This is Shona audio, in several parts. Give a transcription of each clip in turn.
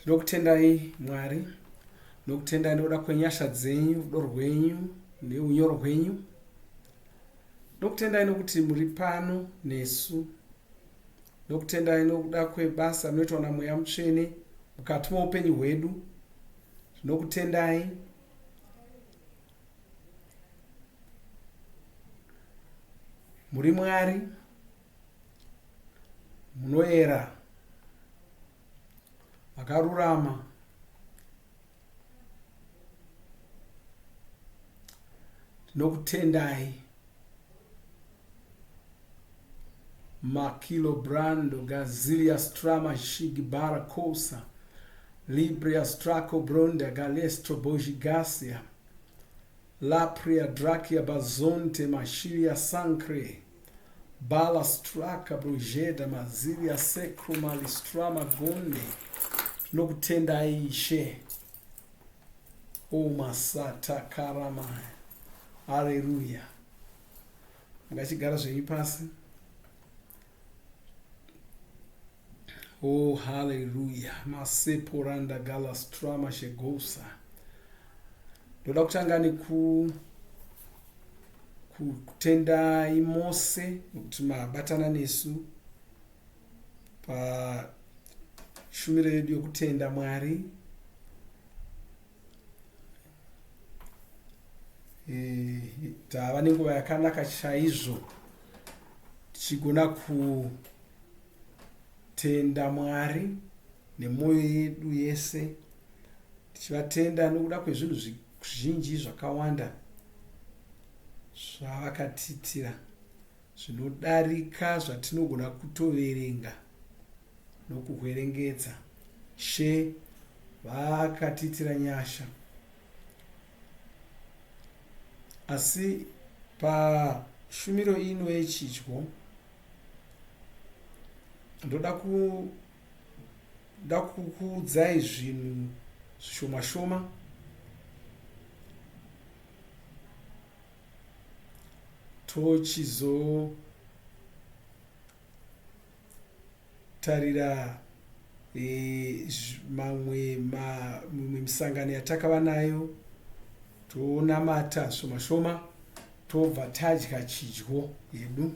Ndinokutendai Mwari, ndinokutendai nokuda kwenyasha dzenyu, rudo rwenyu neunyoro hwenyu. Ndinokutendai nokuti muri pano nesu. Ndinokutendai nokuda kwebasa rinoitwa naMweya Mutsvene mukati moupenyu hwedu. Ndinokutendai muri Mwari munoyera, makarurama, ndinokutendai Makilo Brando Gazilia Strama Shigibara Kosa Libria Straco Bronda Galestro Bojigasia Lapria Dracia Bazonte Mashilia Sancre Bala Straka Brujeda Mazilia Secro Malistrama Gonde. Ndinokutendai Ishe, o Masata Karama. Haleluya. Ngachigara zvenyu pasi. Oh, haleluya. Maseporanda Galastrama Shegosa. Ndoda kutanga kutendai mose nokuti mabatana nesu pashumiro yedu yokutenda Mwari. Tava nenguva yakanaka chaizvo tichigona kutenda Mwari nemwoyo yedu yese, tichivatenda nokuda kwezvinhu zvizhinji zvakawanda zvavakatitira, zvinodarika zvatinogona kutoverenga nokuhwerengedza. She vakatitira nyasha. Asi pashumiro ino yechidyo ndoda kukuudzai zvinhu zvishoma shoma. Tochizotarira mimwe misangano yatakava nayo, tonamata shoma shoma, tobva tadya chidyo yedu.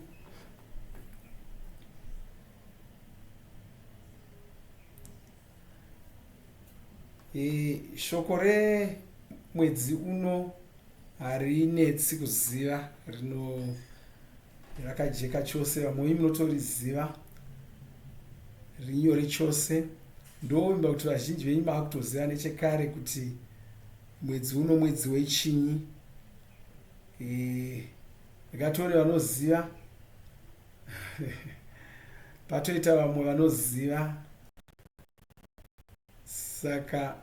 Shoko remwedzi uno harinetsi kuziva, rakajeka chose, vamwe munotoriziva, rinyore chose. Ndoimba kuti vazhinji venyu maakutoziva nechekare kuti mwedzi uno mwedzi wechinyi. Ndikatore vanoziva patoita vamwe vanoziva. Saka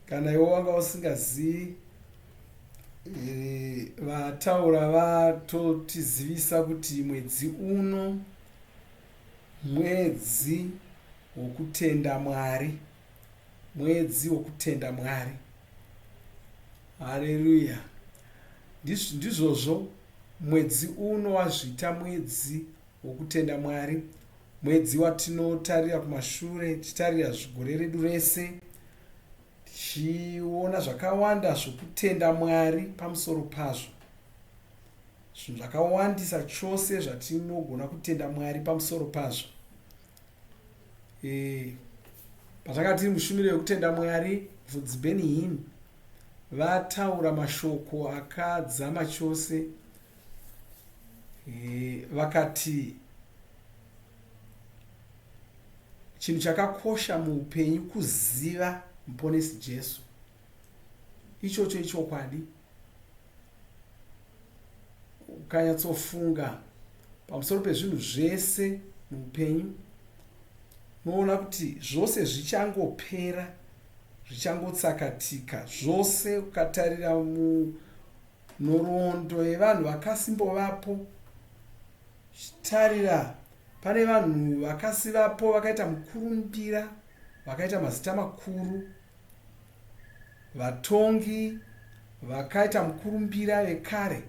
kana iwo wanga usingazivi, vataura vatotizivisa kuti mwedzi uno mwedzi wokutenda Mwari, mwedzi wokutenda Mwari. Haleluya. Ndizvozvo mwedzi uno wazvita mwedzi wokutenda Mwari, mwedzi watinotarira kumashure, tichitarira zvigore redu rese, tichiona zvakawanda zvokutenda Mwari pamusoro pazvo, zvinhu zvakawandisa chose zvatinogona kutenda Mwari pamusoro pazvo. Patakati tiri mushumiro yokutenda Mwari, Vhudzi Beni Hinn vataura mashoko akadzama chose. Vakati chinhu chakakosha muupenyu kuziva muponesi Jesu. Ichocho ichokwadi. Ukanyatsofunga pamusoro pezvinhu zvese muupenyu, unoona kuti zvose zvichangopera, zvichangotsakatika zvose. Ukatarira munhoroondo yevanhu vakasimbovapo, chitarira pane vanhu vakasivapo vakaita mukurumbira, vakaita mazita makuru, vatongi vakaita mukurumbira vekare,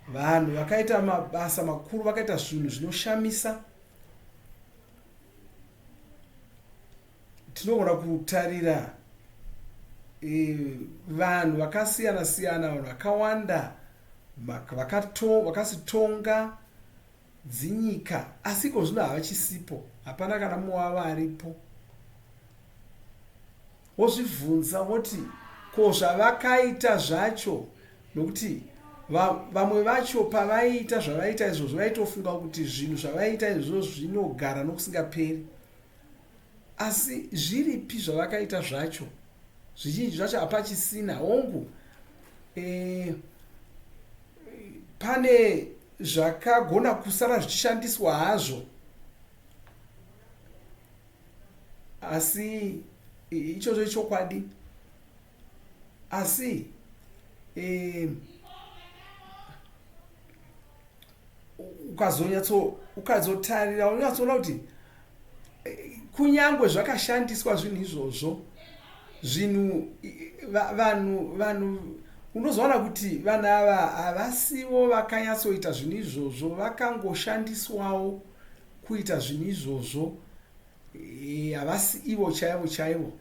vanhu vakaita mabasa makuru, vakaita zvinhu zvinoshamisa. tinogona kutarira vanhu vakasiyana siyana, vanhu vakawanda vakasitonga dzinyika, asi iko zvino havachisipo, hapana kana mumwe wavo aripo. Wozvibvunza woti ko zvavakaita zvacho, nokuti vamwe vacho pavaiita zvavaita izvozvo vaitofunga kuti zvinhu zvavaita izvozvo zvinogara nokusingaperi, asi zviripi zvavakaita zvacho? Zvizhinji zvacho hapachisina. Hongu pane zvakagona kusara zvichishandiswa hazvo, asi ichocho ichokwadi. Asi ukadzotarira unyatsoona kuti kunyangwe zvakashandiswa zvinhu izvozvo, zvinhu vanhu unozoona kuti vanhu ava havasivo vakanyatsoita zvinhu izvozvo, vakangoshandiswawo kuita zvinhu izvozvo, havasi ivo chaivo chaivo.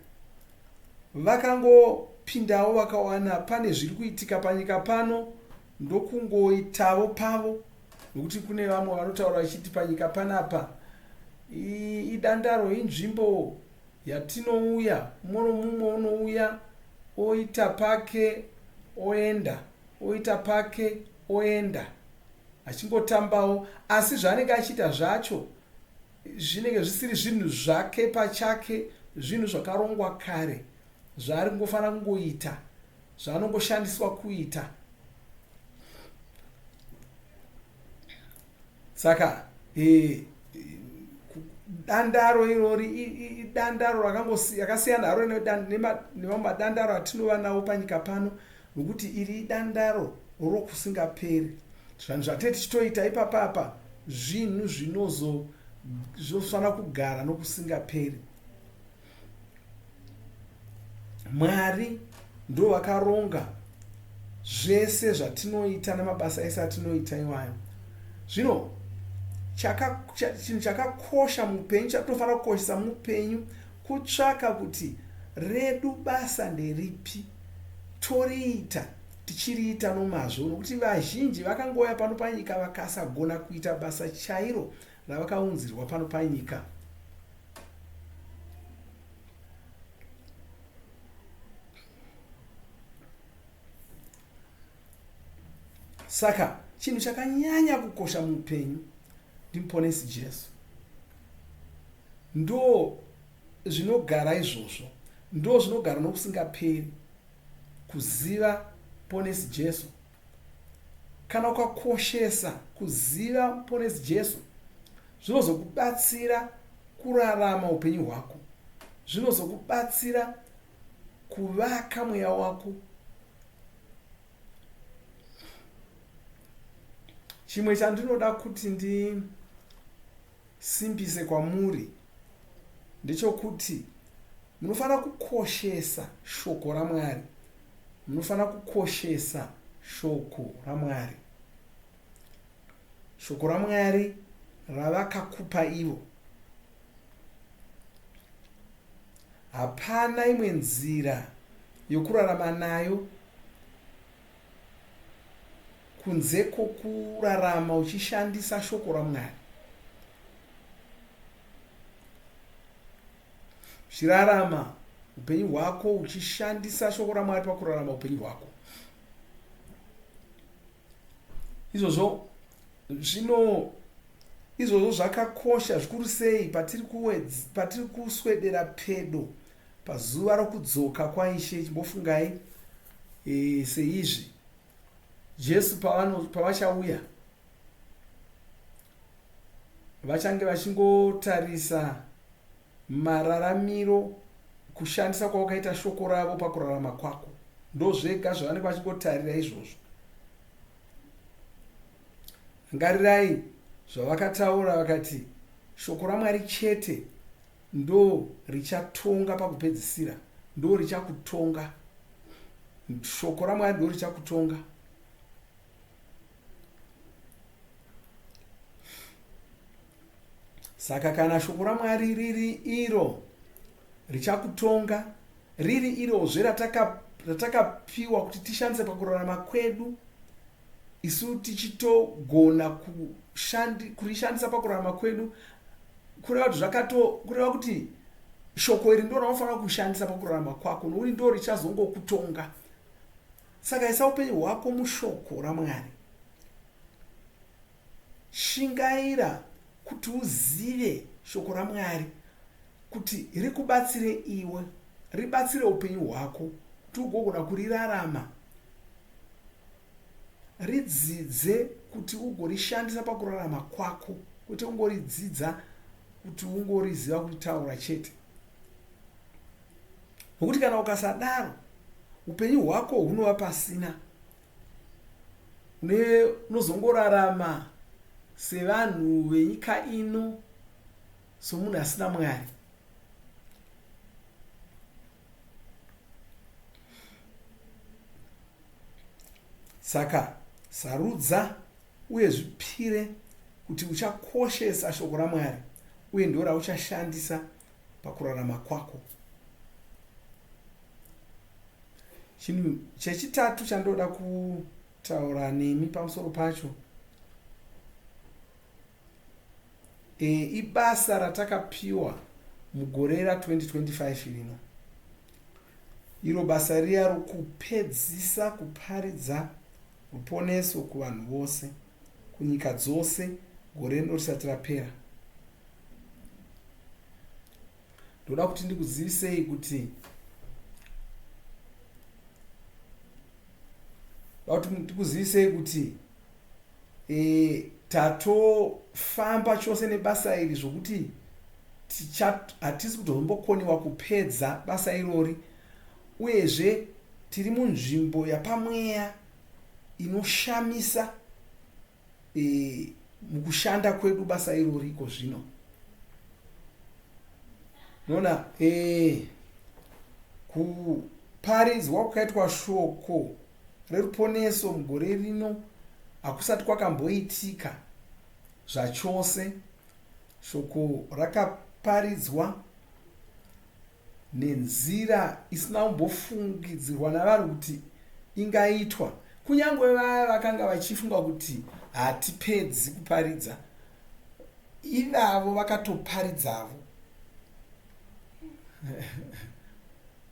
Vakangopindawo vakawana pane zviri kuitika panyika pano, ndokungoitavo pavo, nokuti kune vamwe vanotaura vachiti panyika panapa idandaro, inzvimbo yatinouya, mumwe nomumwe unouya oita pake oenda, oita pake oenda, achingotambawo, asi zvaanenge achiita zvacho zvinenge zvisiri zvinhu zvake pachake, zvinhu zvakarongwa kare, zvaari kungofanira kungoita, zvaanongoshandiswa kuita. Saka dandaro irori idandaro rakasiyana haro nemamwe madandaro atinova nawo panyika pano, nokuti iri idandaro rokusingaperi. Zvanhu zvatete tichitoita ipapapa zvinhu zvinofanira kugara nokusingaperi. Mwari ndo vakaronga zvese zvatinoita namabasa ese atinoita iwayo. Zvino chinhu chakakosha muupenyu, chatinofanira kukoshesa muupenyu, kutsvaka kuti redu basa nderipi, toriita tichiriita nomazvo, nokuti vazhinji vakangouya pano panyika vakasagona kuita basa chairo ravakaunzirwa pano panyika. Saka chinhu chakanyanya kukosha muupenyu ndimuponesi Jesu. Ndo zvinogara izvozvo, ndo zvinogara nokusingaperi, kuziva ponesi Jesu. Kana ukakoshesa kuziva ponesi Jesu, zvinozokubatsira kurarama upenyu hwako, zvinozokubatsira kuvaka mweya wako. Chimwe chandinoda kuti ndisimbise kwamuri ndechokuti munofanira kukoshesa shoko raMwari. Munofanira kukoshesa shoko raMwari. Shoko raMwari ravakakupa ivo. Hapana imwe nzira yokurarama nayo kunze kwokurarama uchishandisa shoko raMwari. Uchirarama upenyu hwako uchishandisa shoko raMwari pakurarama upenyu hwako. Izvozvo zvakakosha zvikuru sei patiri kuswedera pedo pazuva rokudzoka kwaIshe. Chimbofungai seizvi Jesu pavachauya vachange vachingotarisa mararamiro, kushandisa kwawakaita shoko ravo pakurarama kwako. Ndo zvega zvavanenge vachingotarira izvozvo. Ngarirai zvavakataura vakati shoko raMwari chete ndo richatonga pakupedzisira, ndo richakutonga. Shoko raMwari ndo richakutonga. Saka kana shoko raMwari riri iro richakutonga, riri irozve ratakapiwa kuti tishandise pakurarama kwedu, isu tichitogona kurishandisa pakurarama kwedu, kureva kuti shoko iri ndo raunofanira kushandisa pakurarama kwako, nokuti ndo richazongokutonga. Saka isa upenyu hwako mushoko raMwari. Shingaira kuti uzive shoko raMwari, kuti rikubatsire iwe, ribatsire upenyu hwako, kuti ugogona kurirarama. Ridzidze kuti ugorishandisa pakurarama kwako, kuti ungoridzidza kuti ungoriziva kuritaura chete. Nokuti kana ukasadaro, upenyu hwako hunova pasina. Unozongorarama sevanhu venyika ino, somunhu asina Mwari. Saka sarudza uye zvipire kuti uchakoshesa shoko raMwari, uye ndo rauchashandisa pakurarama kwako. Chinhu chechitatu chandoda kutaura nemi pamusoro pacho, ibasa ratakapiwa mugore ra2025 rino. Iro basa riya rokupedzisa kuparidza ruponeso kuvanhu vose, kunyika dzose, gore rino risati rapera. Ndoda kuti ndikuzivisei kuti tatofamba chose nebasa iri zvokuti hatisi kutozombokoniwa kupedza basa irori, uyezve tiri munzvimbo yapamweya inoshamisa mukushanda kwedu basa irori iko zvino. Nona kuparidzwa kwakaitwa shoko reruponeso mugore rino hakusati kwakamboitika zvachose. Shoko rakaparidzwa nenzira isina kumbofungidzirwa navanhu kuti ingaitwa, kunyange vaya vakanga vachifunga kuti hatipedzi kuparidza, ivavo vakatoparidzavo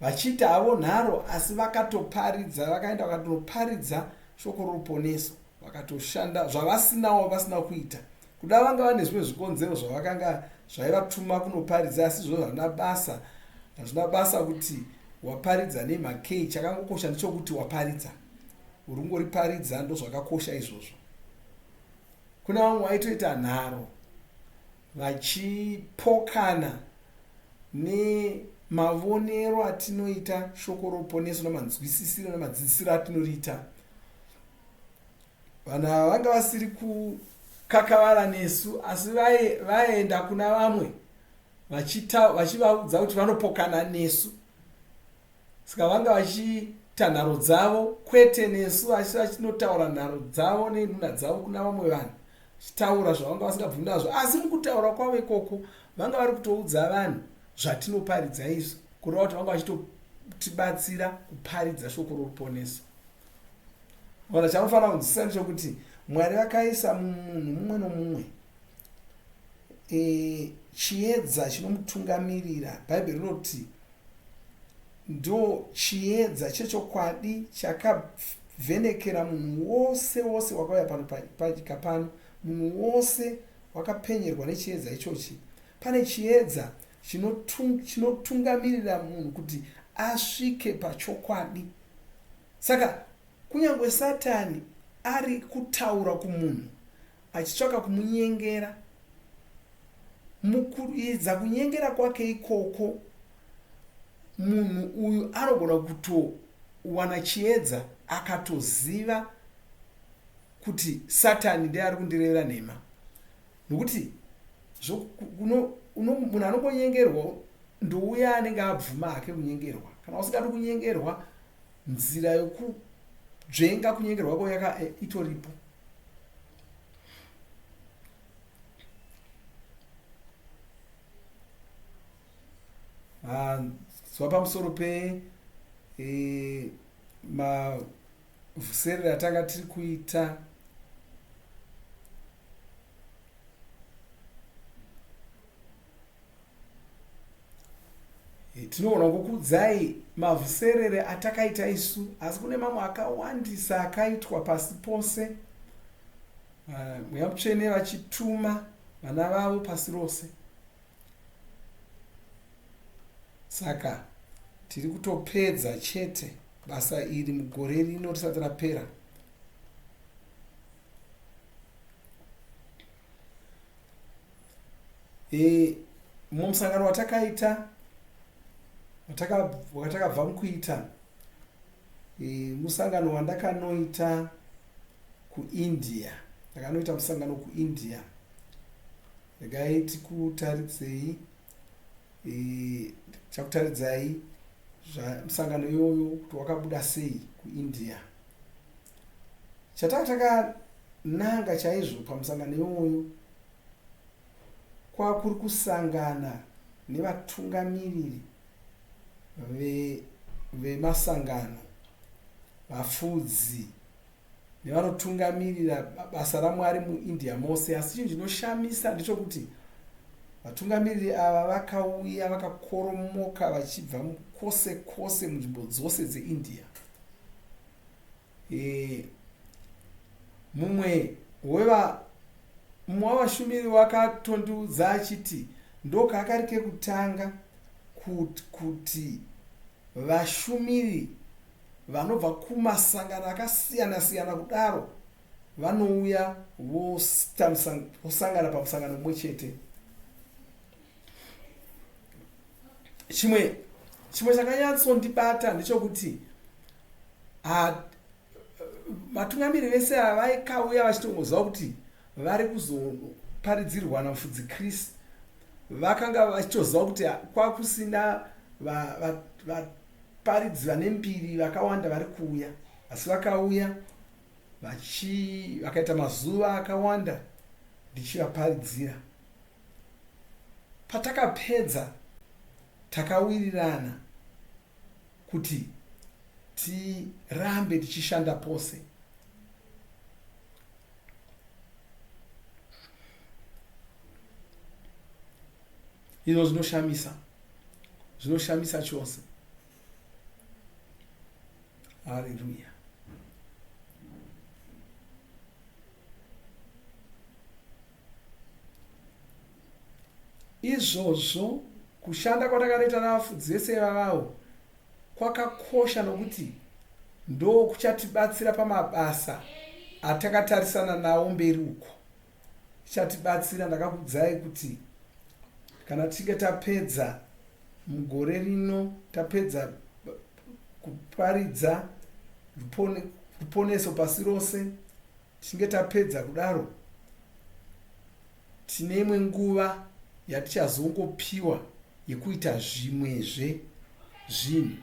vachiita havo nharo, asi vakatoparidza, vakaenda vakatoparidza shoko roruponeso, vakatoshanda zvavasinawo vasina kuita. Kuda vanga vane zvimwe zvikonzero zvavakanga zvaivatuma kunoparidza, asi zvo hazvina basa kuti waparidza nemhakei. Chakangokosha ndechokuti waparidza, uringoriparidza, ndo zvakakosha izvozvo. Kuna vamwe vaitoita nharo vachipokana nemavonero atinoita shoko roruponeso namanzwisisiro namadzidzisiro atinoriita. Vanhu ava vanga vasiri kukakavara nesu, asi vaenda kuna vamwe vachivaudza kuti vanopokana nesu. Saka vanga vachiita nharo dzavo kwete nesu, asi vachinotaura nharo dzavo nenhuna dzavo kuna vamwe vanhu, vachitaura zvavanga vasingabvumi nazvo. Asi mukutaura kwavo ikoko vanga vari kutoudza vanhu zvatinoparidza izvo, kureva kuti vanga vachitotibatsira kuparidza shoko roruponeso. Ona chanofanira kunzwisisa ndechokuti Mwari vakaisa munhu mumwe nomumwe chiedza chinomutungamirira. Bhaibheri rinoti ndo chiedza chechokwadi chakavhenekera munhu wose wose wakauya panyika pano. Munhu wose wakapenyerwa nechiedza ichochi. Pane chiedza chinotungamirira munhu kuti asvike pachokwadi. Saka kunyange Satani ari kutaura kumunhu achitsvaka kumunyengera, mukuedza kunyengera kwake ikoko, munhu uyu anogona kutowana chiedza akatoziva kuti Satani ndiye ari kundireva nhema. Nokuti munhu anongonyengerwa ndouya anenge abvuma hake kunyengerwa. Kana usingadi kunyengerwa, nzira yokudzvenga kunyengerwa kwako itoripo. zva pamusoro mavhuserere atanga tiri kuita tinoona kukudzai mavhuserere atakaita isu, asi kune mamwe akawandisa akaitwa pasi pose, mweya mutsvene vachituma vana vavo pasi rose. Saka tiri kutopedza chete basa iri mugore rino risati rapera. Mumusangano watakaita watakabva mukuita musangano wandakanoita kuIndia. Ndakanoita musangano kuIndia. Regai tikutaridzei chakutaridzai musangano iyoyo kuti wakabuda sei kuIndia. Chatakananga chaizvo pamusangano iyoyo kwakuri kusangana nevatungamiriri vemasangano, vafudzi nevanotungamirira basa raMwari muIndia mose. Asi chinhu chinoshamisa ndechekuti vatungamiriri ava vakauya vakakoromoka vachibva kwose kwose munzvimbo dzose dzeIndia. Mumwe wavashumiri wakatondiudza achiti ndokakari kekutanga kuti vashumiri vanobva kumasangano akasiyana siyana kudaro vanouya vosangana pamusangano mumwe chete. Chimwe chakanyatsondibata ndechekuti vatungamiriri vese ava vaikauya vachitongoziva kuti vari kuzoparidzirwa namufudzi Chris. Vakanga vachitoziva kuti kwakusina vaparidzi vane mbiri vakawanda vari kuuya, asi vakauya vakaita mazuva akawanda ndichivaparidzira. Patakapedza takawirirana kuti tirambe tichishanda pose. Izvo zvinoshamisa chose. Haleluya. Izvozvo kushanda kwatakaita navafudzi vese vavavo kwakakosha nokuti ndo kuchatibatsira pamabasa atakatarisana nawo mberi uko. Ichatibatsira. Ndakakudzai kuti kana tichinge tapedza mugore rino, tapedza kuparidza ruponeso pasi rose, tichinge tapedza kudaro, tine imwe nguva yatichazongopiwa yekuita zvimwezve zvinhu.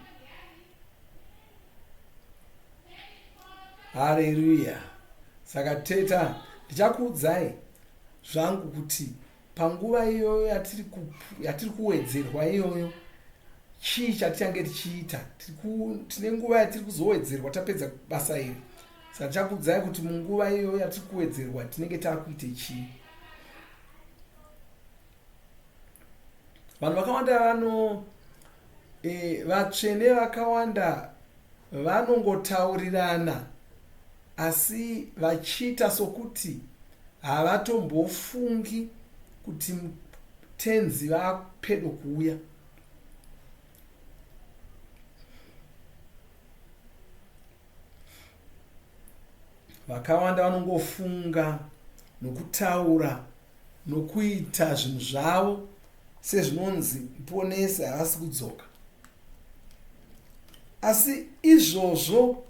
Haleluya. Saka teta ndichakuudzai zvangu kuti panguva iyoyo yatiri kuwedzerwa iyoyo, chii chatichange tichiita. Tine nguva yatiri kuzowedzerwa tapedza basa iri. Saka ndichakuudzai kuti munguva iyoyo yatiri kuwedzerwa tinenge takuite chii. Vanhu vakawanda vatsvene vakawanda vanongotaurirana asi vachiita sokuti havatombofungi kuti tenzi vapedo kuuya. Vakawanda vanongofunga nokutaura nokuita zvinhu zvavo sezvinonzi muponesi havasi kudzoka. Asi izvozvo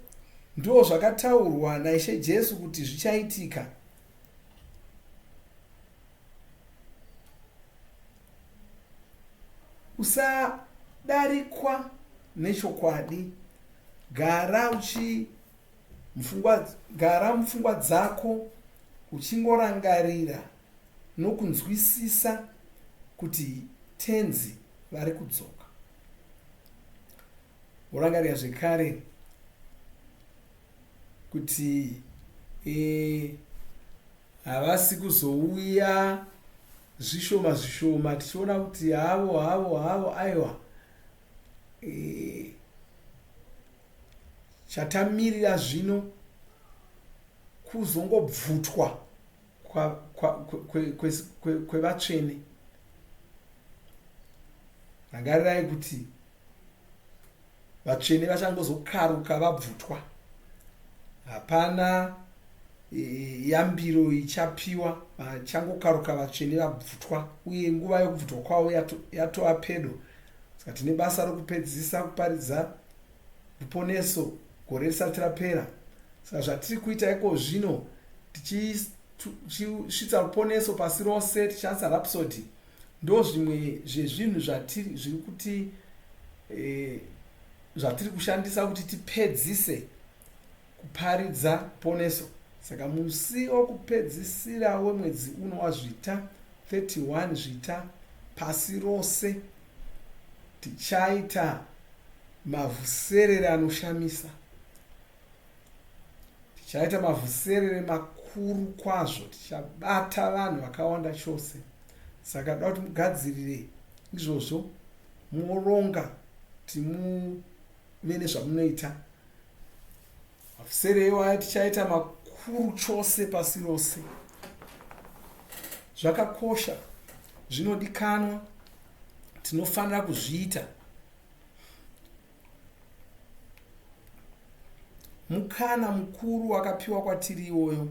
ndo zvakataurwa naIshe Jesu kuti zvichaitika. Usadarikwa nechokwadi. Gara mupfungwa dzako uchingorangarira nokunzwisisa kuti tenzi vari kudzoka. worangarira zvekare kuti havasi kuzouya zvishoma zvishoma tichiona kuti havo aiwa chatamirira zvino kuzongobvutwa kwevatsvene. Rangarirai kuti vatsvene vachangozokaruka vabvutwa, hapana yambiro ichapiwa, vachangokaruka vatsvene vabvutwa, uye nguva yokubvutwa kwavo yatova pedo. Saka tine basa rokupedzisa kuparidza ruponeso gore risati rapera. Saka zvatiri kuita iko zvino tichisvitsa ruponeso pasi rose tichishandisa Rhapsody, ndo zvimwe zvezvinhu zviri kuti zvatiri kushandisa kuti tipedzise kuparidza ruponeso. Saka musi wokupedzisira wemwedzi uno wazvita 31 zvita pasi rose tichaita mavhuserere anoshamisa, tichaita mavhuserere makuru kwazvo, tichabata vanhu vakawanda chose. Saka da kuti mugadzirire izvozvo, muoronga kuti muve nezvamunoita. Mavhuserere iwayo tichaita makuru chose pasi rose. Zvakakosha, zvinodikanwa, tinofanira kuzviita. Mukana mukuru wakapiwa kwatiri iwoyo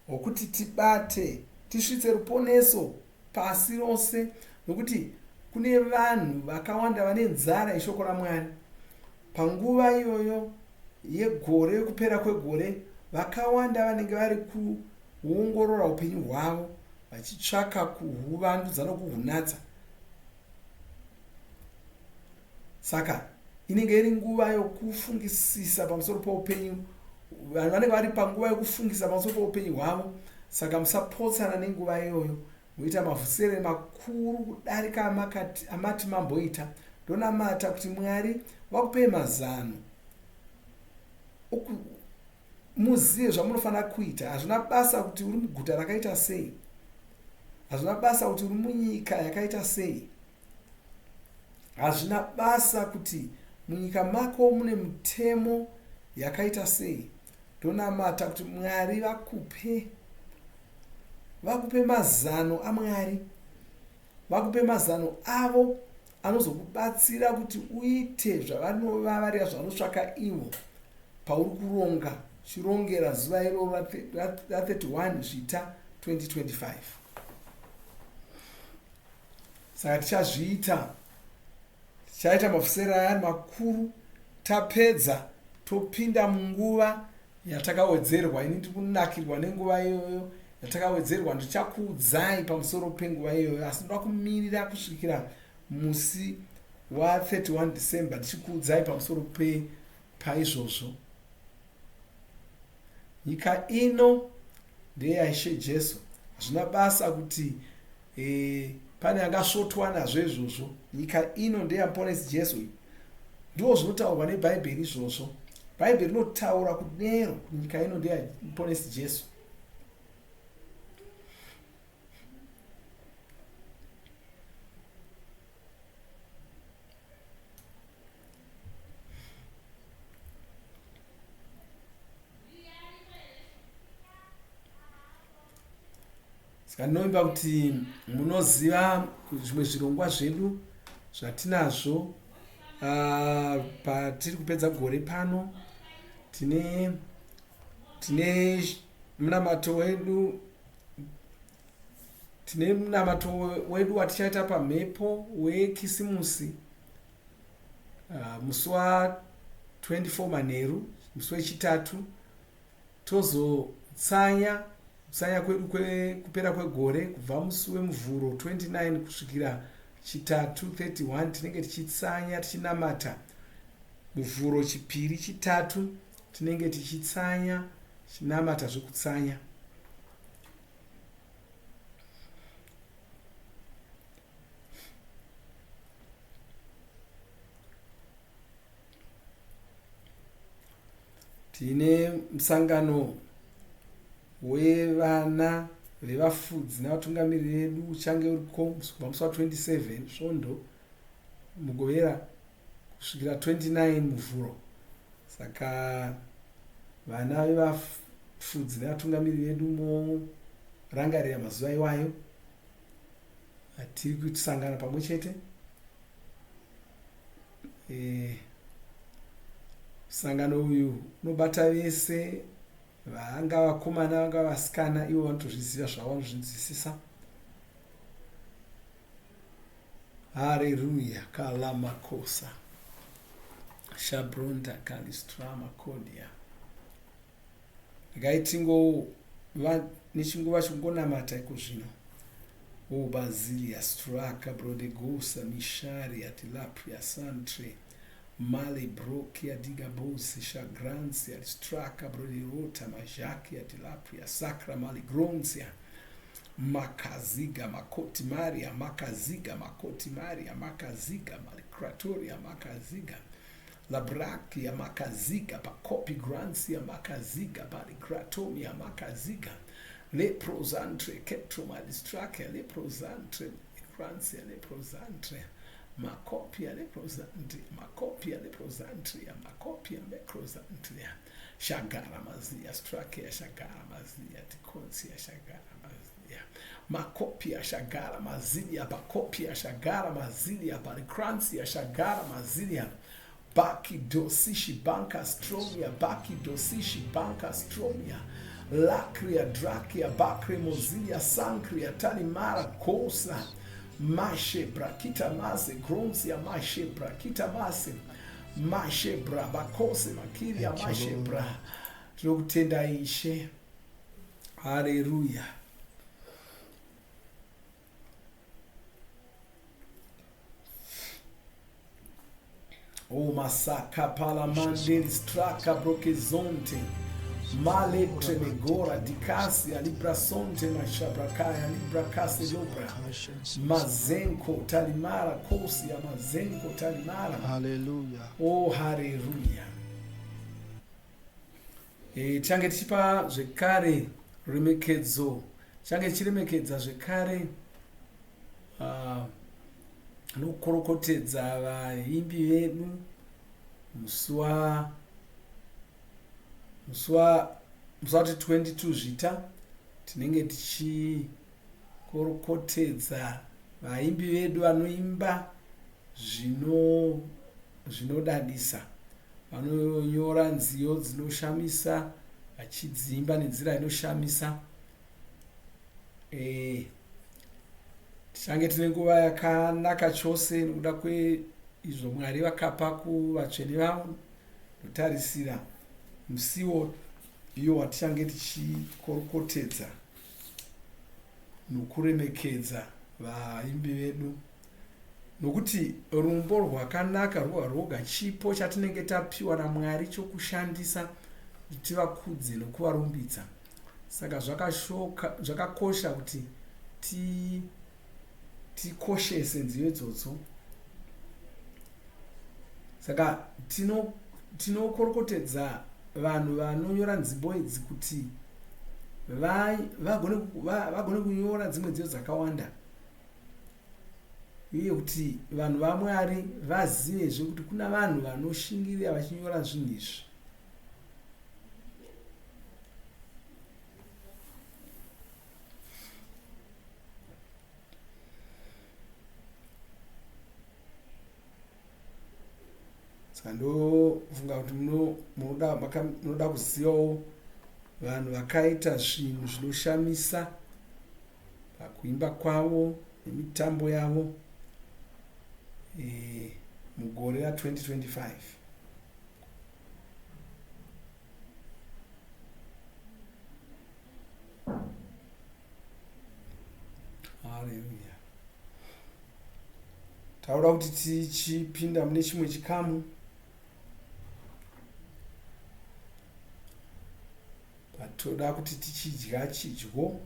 wokuti tibate, tisvitse ruponeso pasi rose, nokuti kune vanhu vakawanda vane nzara yeshoko raMwari. Panguva iyoyo yegore, yekupera kwegore, vakawanda vanenge vari kuongorora upenyu hwavo, vachitsvaka kuhuvandudza nokuhunatsa. Saka inenge iri nguva yokufungisisa pamusoro poupenyu. Vanhu vanenge vari panguva yokufungisisa pamusoro poupenyu hwavo. Saka musapotsana nenguva iyoyo, muita mavhuserere makuru kudarika amati mamboita. Ndonamata kuti Mwari vakupei mazano muzive zvamunofanira kuita. Hazvina basa kuti uri muguta rakaita sei, hazvina basa kuti uri munyika yakaita sei, hazvina basa kuti munyika mako mune mitemo yakaita sei. Ndonamata kuti Mwari vakupe mazano aMwari, vakupe mazano avo anozokubatsira kuti uite zvavanovavarira, zvavanotsvaka ivo pauri kuronga, chirongera zuva iroro ra31 zvita 2025. Saka tichazviita, tichaita mavhuserere aya makuru. Tapedza topinda munguva yatakawedzerwa. Ini ndiri kunakirwa nenguva iyoyo yatakawedzerwa. Ndichakuudzai pamusoro penguva iyoyo, asi ndoda kumirira kusvikira musi wa31 December ndichikuudzai pamusoro paizvozvo. Nyika ino ndeyaIshe Jesu. Hazvina basa kuti pane angasvotwa nazvo izvozvo. Nyika ino ndeyaMuponesi Jesu. Ndizvo zvinotaurwa neBhaibheri izvozvo. Bhaibheri rinotaura kudero kuti nyika ino ndeyaMuponesi Jesu. Saka ndinovimba kuti munoziva zvimwe zvirongwa zvedu zvatinazvo patiri kupedza gore pano. Tine munamato wedu watichaita pamhepo wekisimusi musi wa24 manheru, musi wechitatu. Tozotsanya kwedu kupera kwegore kubva musi wemuvhuro 29 kusvikira chitatu 31. Tinenge tichitsanya tichinamata. Muvhuro chipiri chitatu tinenge tichitsanya tichinamata zvekutsanya. tine musangano wevana vevafudzi navatungamiriri vedu uchange uriko kubva musi wa27 svondo mugovera kusvikira 29 muvhuro. Saka vana vevafudzi nevatungamiriri vedu morangarira mazuva iwayo atiri kutisangana pamwe chete. Musangano uyu unobata vese, vanga vakomana vanga vasikana, ivo vanotozviziva zvavo vanozvinzwisisa. Haleluya. Kalamakosa shabronda kalistrama kodia. Gaitingova nechinguva chokungonamata iko zvino. O Basilia straka brodegosa mishari atilapria santre male broki adiga bosi shagransia straka broderota majaki atilapria sacra maligronsia makaziga makoti maria makaziga makoti maria makaziga malicratoria makaziga labrakia makaziga pacopi gransia makaziga balicratomia makaziga leprosantre ketroma distrake leprosantre gransia leprosantre makopia leprosantre makopia leprosantria makopia mecrosantria shagara mazia strake shagara mazia tikonsia shagara mazia makopia shagara mazilia bakopia shagara mazilia balicransia shagara mazilia baki dosishi banka stromia baki dosishi banka stromia lacria drakia bakre mozilia sancria talimara kosa mashe brakita mase gronsia mashe brakita mase mashe bra bakose makiria mashe bra. Tinokutenda Ishe. Haleluya. O masaka palamande straka brokezonte male tremegora dikasi alibrasonte mashabrakaya librakasi lobra mazenko talimara kosi ya mazenko talimara. Haleluya. O haleluya. Change tichipa zvekare remekedzo, change chiremekedza zvekare nokorokotedza vaimbi vedu musi wa 22 zvita tinenge tichikorokotedza vaimbi vedu vanoimba zvinodadisa, vanonyora nziyo dzinoshamisa vachidzimba nenzira inoshamisa. Tichange tine nguva yakanaka chose nokuda kweizvo Mwari vakapa kuvatsvene vavo. Notarisira musiwo iyo watichange tichikorokotedza nokuremekedza vaimbi vedu, nokuti rumbo rwakanaka rwoga chipo chatinenge tapiwa naMwari chokushandisa kuti tivakudze nokuvarumbidza. Saka zvakakosha kuti tikoshese nziyo idzodzo. Saka tinokorokotedza vanhu vanonyora nzimbo idzi kuti vagone kunyora dzimwe nziyo dzakawanda, uye kuti vanhu vaMwari vazivezve kuti kuna vanhu vanoshingirira vachinyora zvinhu izvi. Saka ndofunga kuti munoda kuzivawo vanhu vakaita zvinhu zvinoshamisa pakuimba kwavo nemitambo yavo mugore ra2025. Haleluya. Tauda kuti tichipinda mune chimwe chikamu toda kuti tichidya chidyo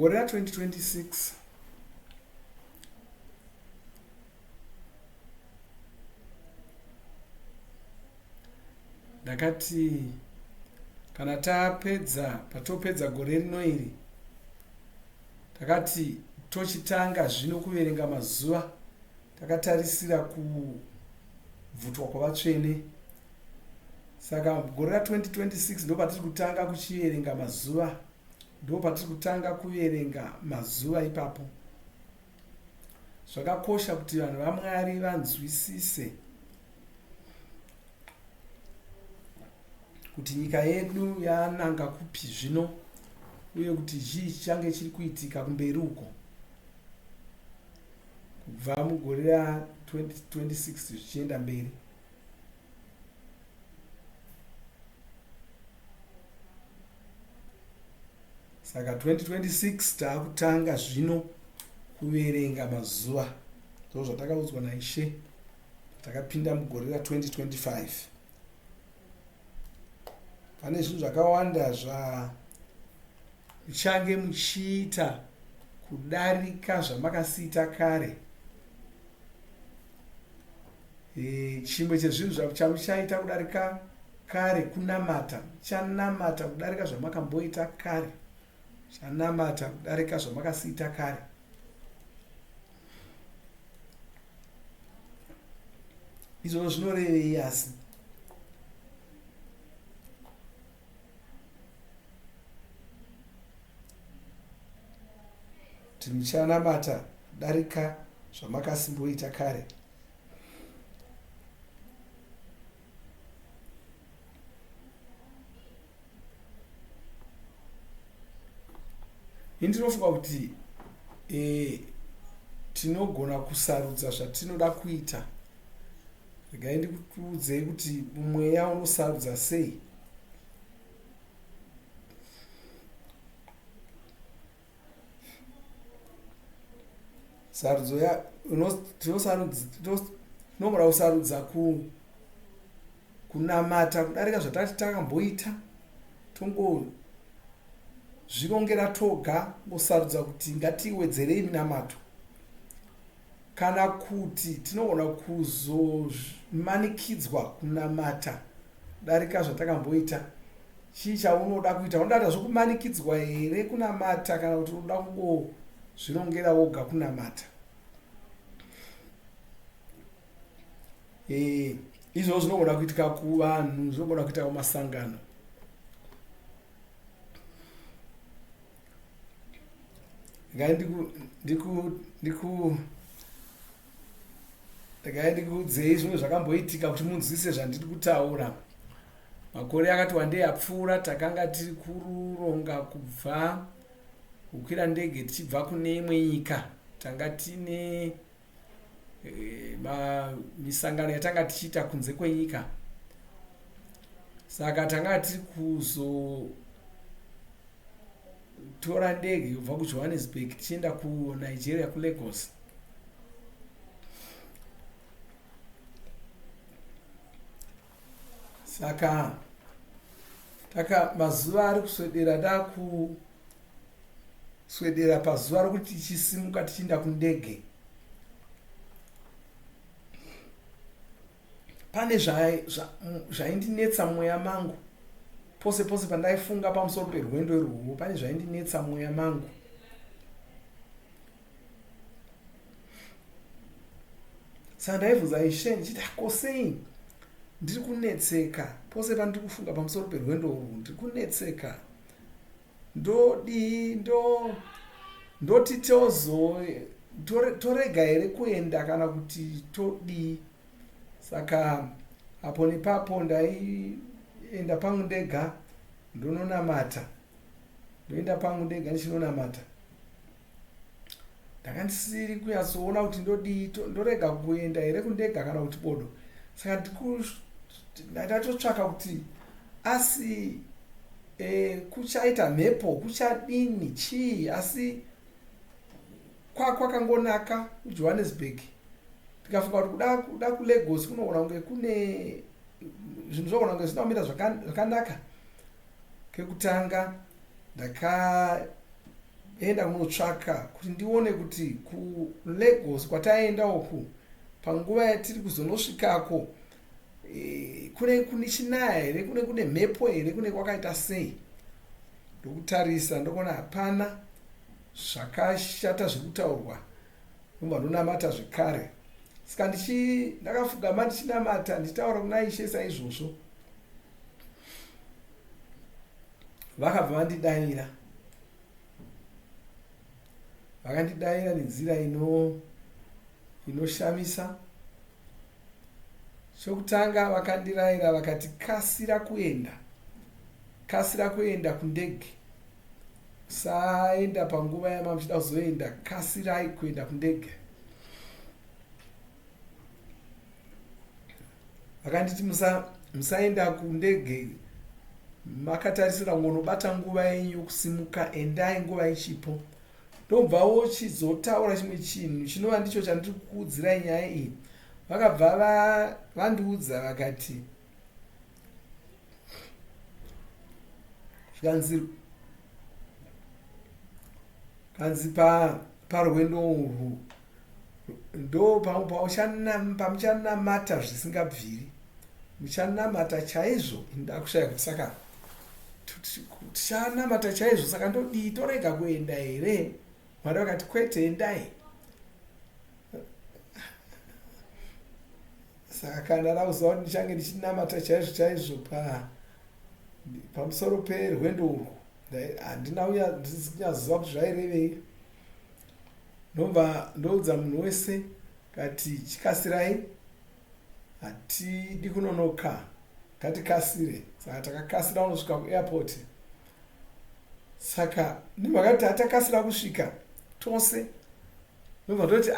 gore ra2026 ndakati kana patopedza gore rino iri, takati tochitanga zvino kuverenga mazuva, takatarisira kubvutwa kwavatsvene. Saka gore ra2026 ndo patiri kutanga kuchiverenga mazuva, ndo patiri kutanga kuverenga mazuva ipapo. Zvakakosha kuti vanhu vaMwari vanzwisise kuti nyika yedu yananga kupi zvino, uye kuti chii chichange chiri kuitika kumberi uko kubva mugore ra2026 zvichienda mberi. Saka 2026 taakutanga zvino kuverenga mazuva, ndo zvatakaudzwa naIshe. Takapinda mugore ra2025. Pane zvinhu zvakawanda zvamuchange muchiita kudarika zvamakasiita kare. Chimwe chezvinhu chamuchaita kudarika kare kunamata. Chanamata kudarika zvamakamboita kare, chanamata kudarika zvamakasiita kare. Izvozvo zvinorevei asi? Kuti muchanamata kudarika zvamakasimboita kare. Ndinofunga kuti tinogona kusarudza zvatinoda kuita. Regai ndikuudzei kuti mumweya unosarudza sei. Sarudzo tinogona kusarudza kunamata kudarika zvatati takamboita, tongozvirongera toga, ngosarudza kuti ngatiwedzerei minamato. Kana kuti tinogona kuzomanikidzwa kunamata kudarika zvatakamboita. Chii chaunoda kuita? Unoda zvokumanikidzwa here kunamata, kana kuti unoda kungozvirongera woga kunamata? Izvozvo zvinogona kuitika kuvanhu, zvinogona kuitika kumasangano. Regai ndikuudzei zvimwe zvakamboitika kuti munzwise zvandiri kutaura. Makore akati wandei apfuura, takanga tiri kuronga kubva kukwira ndege tichibva kune imwe nyika. Tanga tine misangano yatanga tichiita kunze kwenyika. Saka tanga tiri kuzotora ndege kubva kuJohannesburg tichienda kuNigeria, kuLagos. Saka mazuva ari kuswedera, kuswedera pazuva rokuti tichisimuka tichienda kundege. Pane zvaindinetsa mweya mangu pose pandaifunga pamusoro perwendo irworwo. Pane zvaindinetsa mweya mangu. Saka ndaibvunza Ishe ndichiti, kosei ndiri kunetseka pose pandiri kufunga pamusoro perwendo urwu? Ndiri kunetseka. Ndoti torega here kuenda kana kuti todii? Saka apo nepapo ndaienda pangu ndega ndononamata. Ndoenda pangu ndega ndichinonamata. Ndanga ndisiri kunyatsoona kuti ndodii, ndorega kuenda here kundega kana kuti bodo. Saka ndatotsvaka kuti asi kuchaita mhepo, kuchadini, chii, asi kwakangonaka kuJohannesburg. Ndikafunga kuti kuda kuLagos kunogona kunge kune zvinhu zvogona kunge zvisina kumira zvakanaka. Kekutanga enda kunotsvaka kuti ndione kuti kuLagos kwataenda uku panguva yatiri kuzonosvikako kune chinaya here, kune mhepo here, kune kwakaita sei. Ndokutarisa ndokona hapana zvakashata zvekutaurwa, ndomba ndonamata zvekare. Saka ndakafugama ndichinamata ndichitaura kuna Ishe saizvozvo. Vakabva vandidayira, vakandidayira nenzira inoshamisa. Chokutanga vakandirayira vakati kasira kuenda kundege, musaenda panguva yamamuchida kuzoenda, kasirai kuenda kundege. Vakanditi musaenda kundege makatarisira kunobata nguva yenyu yokusimuka, endai nguva ichipo. Ndobvawo chizotaura chimwe chinhu chinova ndicho chandiri kukuudzirai nyaya iyi. Vakabva vandiudza vakati kanzi parwendo urwu ndo pamuchanamata zvisingabviri, muchanamata chaizvo. Ndakushaya kuti saka tichanamata chaizvo, saka ndodii, torega kuenda here? Mwari vakati kwete, endai. Saka kana rauziva kuti ndichange ndichinamata chaizvo pamusoro perwendo urwu, ndisi kunyaziva kuti zvairevei. Ndobva ndoudza munhu wese kati chikasirai, hatidi kunonoka, ngatikasire. Saka takakasira kunosvika kuairport. Saka ndimhakati hatakasira kusvika tose, ndobva ndoti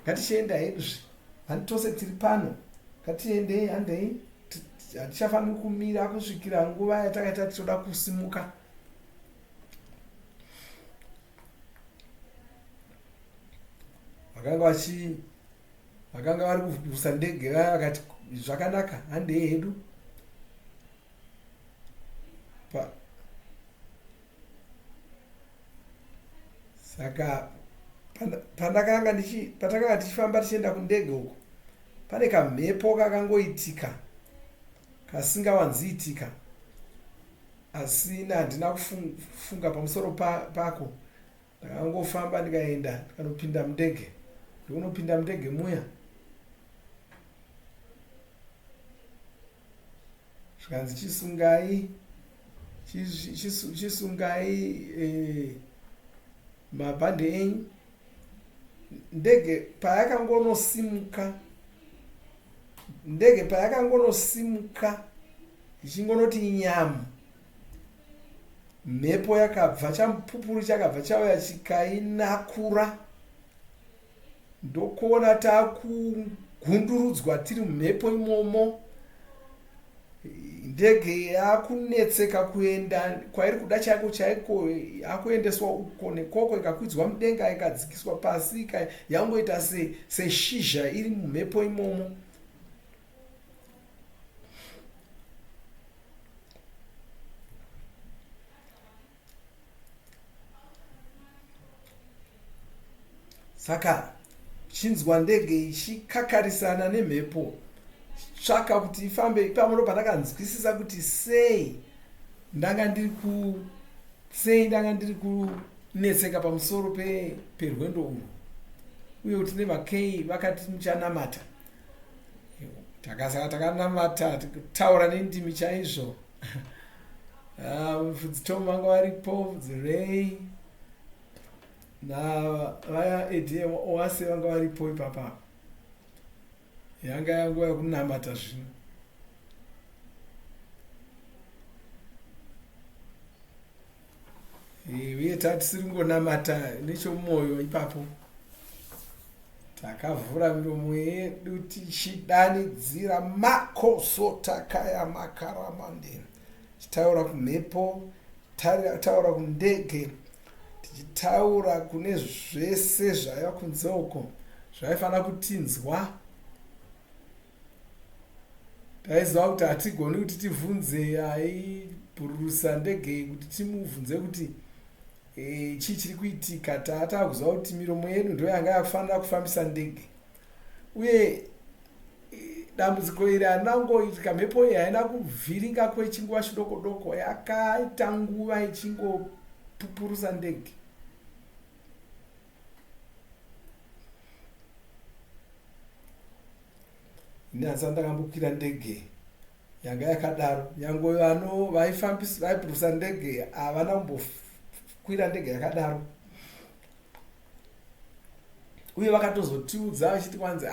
ngatichienda heduzve, handi tose tiri pano, ngatiendei, handei, hatichafaniri kumira kusvikira nguva yatakaita tichoda kusimuka. Vakanga vari kuvhusa ndege vaya vakati zvakanaka, handei hedu. Saka patakanga tichifamba tichienda kundege uko, pane kamhepo kakangoitika kasingawanziitika, asi handina kufunga pamusoro pako. Ndakangofamba ndikaenda ndikanopinda mundege, ndokunopinda mundege muya. Zvikanzi chisungai mabhande enyu. Ndege payakangonosimuka ichingonoti nyamu, mhepo yakabva, chamupupuri chakabva chauya chikainakura. Ndokuona takugundurudzwa tiri mumhepo imomo. Ndege yakunetseka kuenda kwairi kuda chaiko chaiko, yakuendeswa uko nekoko, ikakwidzwa mudenga ikadzikiswa pasi, yangoita seshizha iri mumhepo imomo. Saka chinzwa ndege ichikakarisana nemhepo, tsvaka kuti ifambe. Ipapo ndo pandakanzwisisa kuti sei ndanga ndiri kunetseka pamusoro perwendo urwu, uye kuti nevakei vakati muchanamata. Takasaka takanamata tikutaura nendimi chaizvo. Mufudzi-Tom vanga varipo, Dzirei navaya Eddie Owase vanga varipo ipapa. Yanga yanguva yokunamata zvino. Uye tatisiri kungonamata nechomwoyo ipapo. Takavhura miromo yedu tichidanidzira makosotakaya makaramande, tichitaura kumhepo, tichitaura kundege, tichitaura kune zvese zvaiva kunze uko zvaifanira kutinzwa. Taiziva kuti hatigoni kuti tivhunze aibhururusa ndege kuti timubvunze kuti chii chiri kuitika. Tata kuziva kuti miromo yedu ndo yanga yakufanira kufambisa ndege, uye dambudziko iri harinangoitika. Mhepo iyi haina kuvhiringa kwechinguva chidoko doko, yakaita nguva ichingopupurusa ndege. Ini handisati ndakambokwira ndege yanga yakadaro. Nyange vano vaipurusa ndege havana kumbokwira ndege yakadaro, uye vakatozotiudza vachiti kwanzi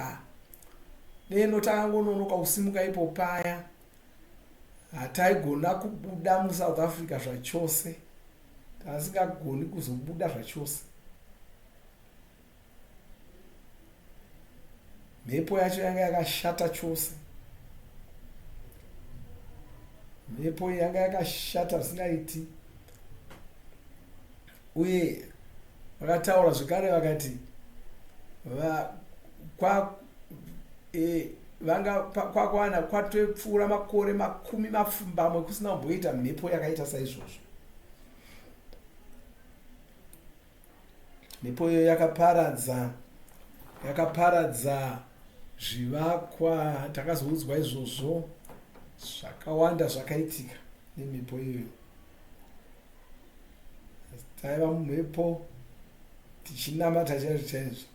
neno takangononoka kusimuka ipo paya, hataigona kubuda muSouth Africa zvachose, tasingagoni kuzobuda zvachose. Mhepo yacho yanga yakashata chose, mhepo yanga yakashata zvisingaiti. Uye vakataura zvekare vakati vanga kwakwana kwatopfuura makore 10 kusina kumboita mhepo yakaita saizvozvo. Mhepo iyo yakaparadza zvivakwa. Takazoudzwa izvozvo, zvakawanda zvakaitika nemhepo iyoyo. Taiva mumhepo tichinamata chaizvo chaizvo,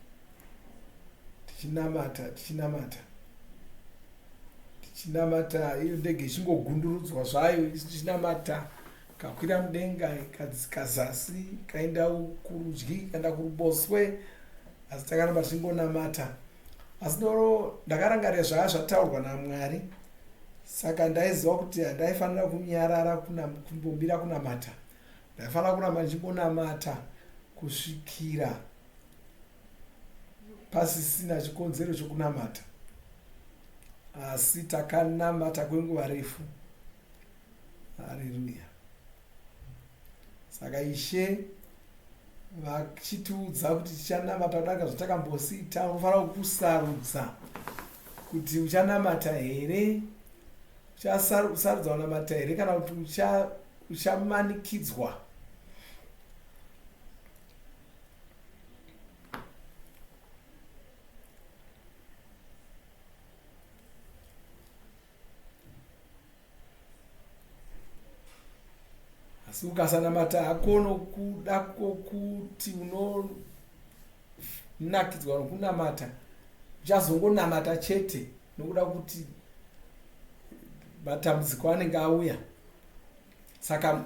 tichinamata iyo ndege ichingogundurudzwa zvayo tichinamata, kakwira mudenga ikadzika zasi ikaenda kurudyi ikaenda kuruboshwe, asi takaramba tichingonamata. Asi doro ndakarangarira zvaya zvataurwa naMwari, saka ndaiziva kuti handaifanira kunyarara kumbomira kunamata. Ndaifanira kuramba ndichingonamata kusvikira pasisina chikonzero chokunamata. Asi takanamata kwenguva refu. Haleluya. Saka Ishe vachitiudza kuti tichanamata kudanga zvatakambosita, unofanira kusarudza kuti uchanamata here, uchasarudza kunamata here, kana kuti uchamanikidzwa. Asi ukasanamata hakono kuda kuti unonakidzwa nokunamata, uchazongonamata chete nokuda kuti matambudziko anenge auya.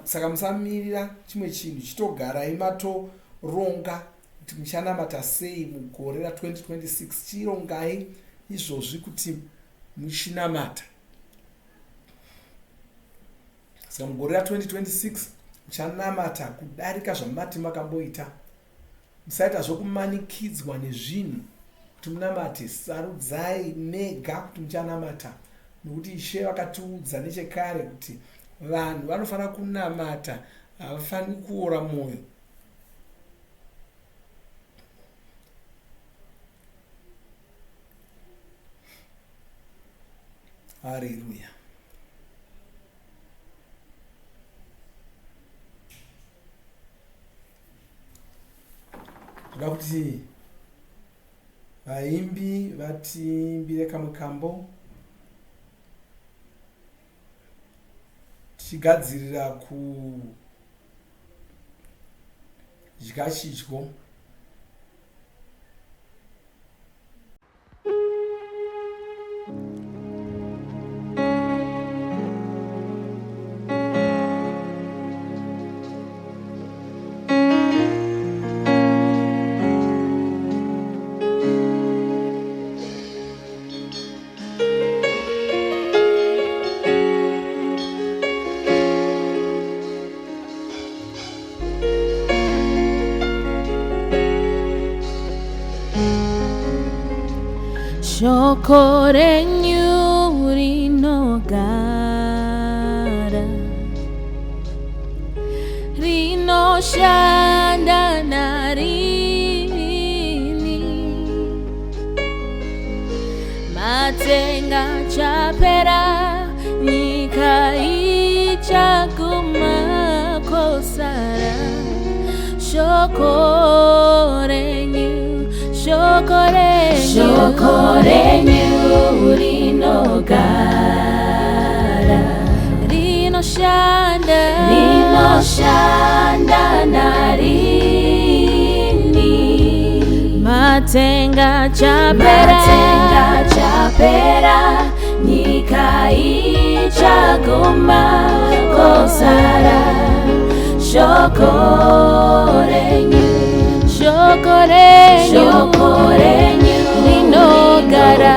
Saka musamirira chimwe chinhu, chitogarai matoronga kuti muchanamata sei mugore ra2026. Chirongai izvozvi kuti muchinamata. Saka mugore ra2026 muchanamata kudarika zvamati makamboita. Musaita zvokumanikidzwa nezvinhu kuti munamate. Sarudzai mega kuti muchanamata, nokuti Ishe vakatiudza nechekare kuti vanhu vanofanira kunamata, havafaniri kuora mwoyo. Haleluya. Toda kuti vaimbi vatiimbire kamwe kambo tichigadzirira kudya chidyo. Shoko renyu rinogara, rinoshanda narini, matenga chapera, nyika ichaguma kosara. shokorenyu rinogara rinoshanda narini matenga chapera nyika ichaguma kosara shokorenyu rinogara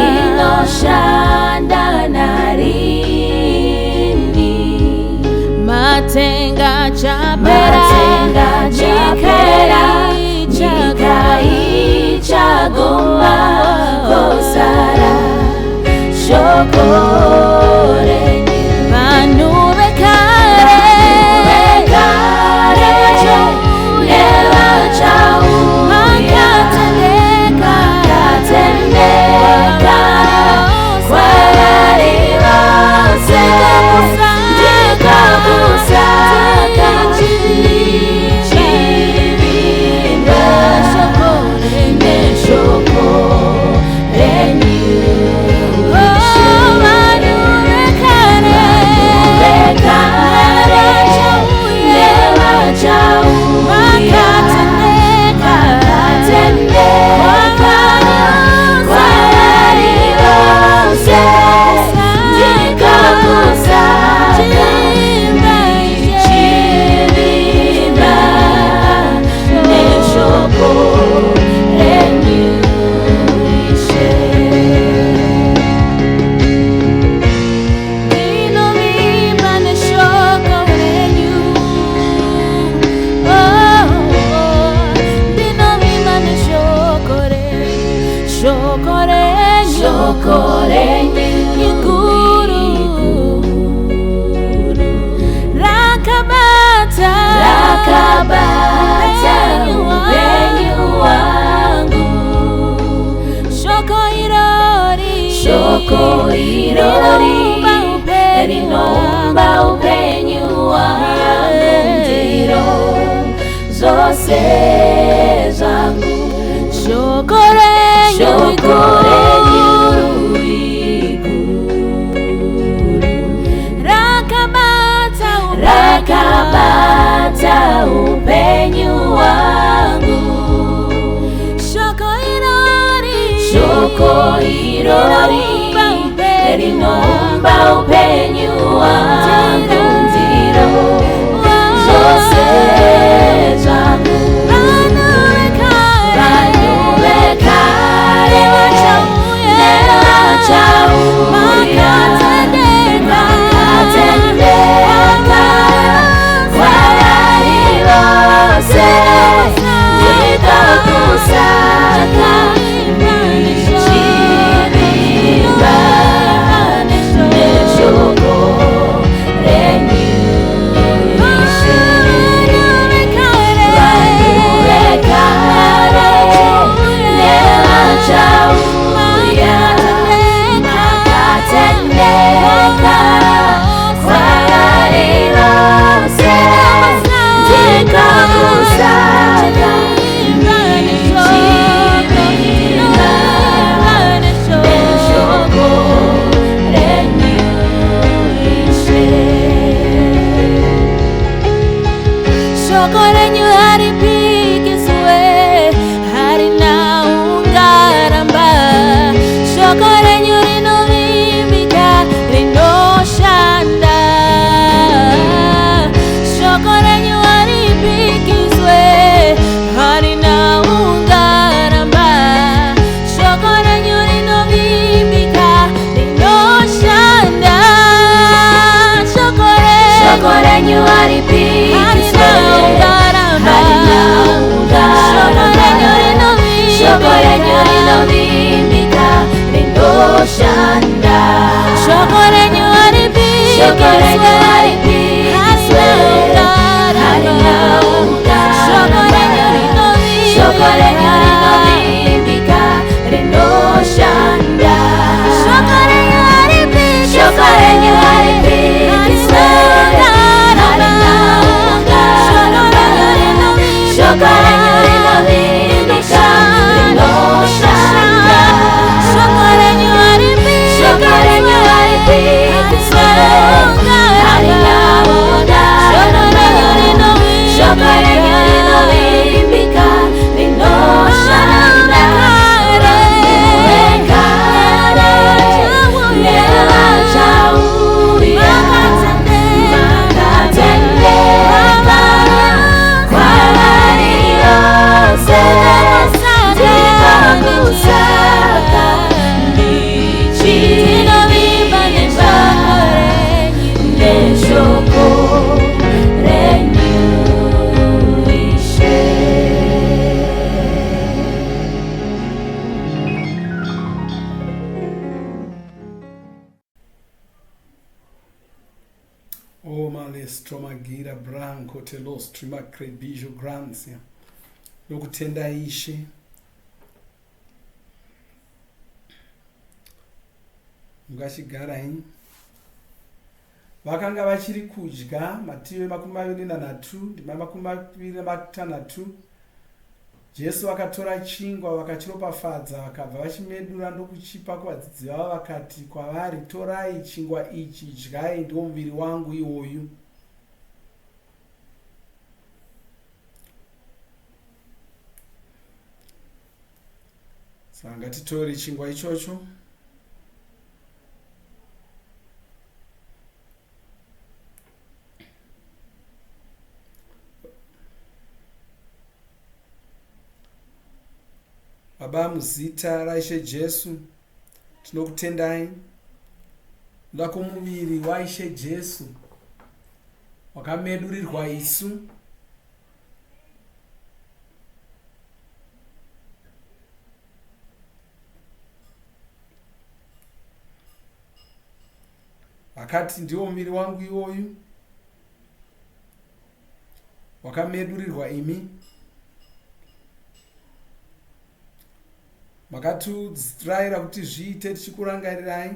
rinoshanda narini matenga chapera nyika ichaguma kosara shokorenyu vanhu vekare shokorenyu ikuru rakabata upenyu wangu shoko irori rinomba upenyu wangu ndiro zose zangu shokorenyu rakabata upenyu wangu shoko irori rinomba upenyu wangu ndiro zose zangu vanhu vekare nevachauya makatendeka kwavari vose ndikakusaka nichivimba neshoko renyu Ishe vanhu vekare nevachauya makatendeka kwavari vose ndikakusaka nichivimba neshoko renyu Ishe shoko renyu haripikiswe harina ungaramba shoko renyu rinovimbika rinoshanda shoko renyu haripikiswe harina ungaramba shoko renyu rinovimbika rinoshanda shoko renyu haripikiswe harina ungaramba shoko renyu rinovimbika rinoshanda shoko renyu haripikiswe harina ungaramba shoko renyu rinovimbika rinoshanda shoko renyu haripikiswe male stromagira branco telos trimacrebijo gransia nokutenda Ishe. Mungachigaraini. Vakanga vachiri kudya Matiyo 23 ndima 26. Jesu vakatora chingwa vakachiropafadza vakabva vachimedura ndokuchipa kuvadzidzi vavo vakati kwavari, torai chingwa ichi dyai, ndiwo muviri wangu iwoyu. Saka ngatitore chingwa ichocho. Baba, muzita raIshe Jesu tinokutendai nokuda kwomuviri waIshe Jesu wakamedurirwa isu. Akati ndiwo muviri wangu iwoyu wakamedurirwa imi. Makatiurayira kuti zviite tichikurangarirai.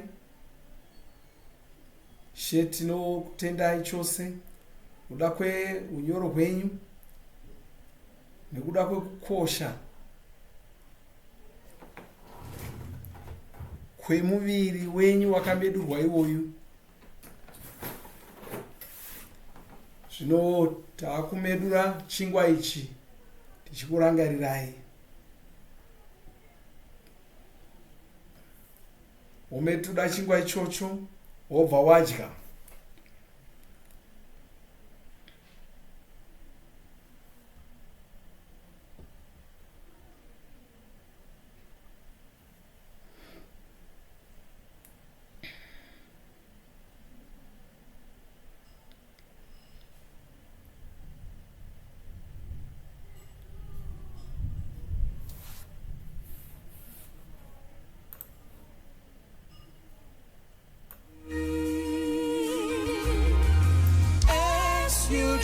She tinokutendai chose nokuda kweunyoro hwenyu nekuda kwekukosha kwemuviri wenyu wakamedurwa iwoyu. Zvino taakumedura chingwa ichi tichikurangarirai. Umetuda chingwa ichocho wobva wadya.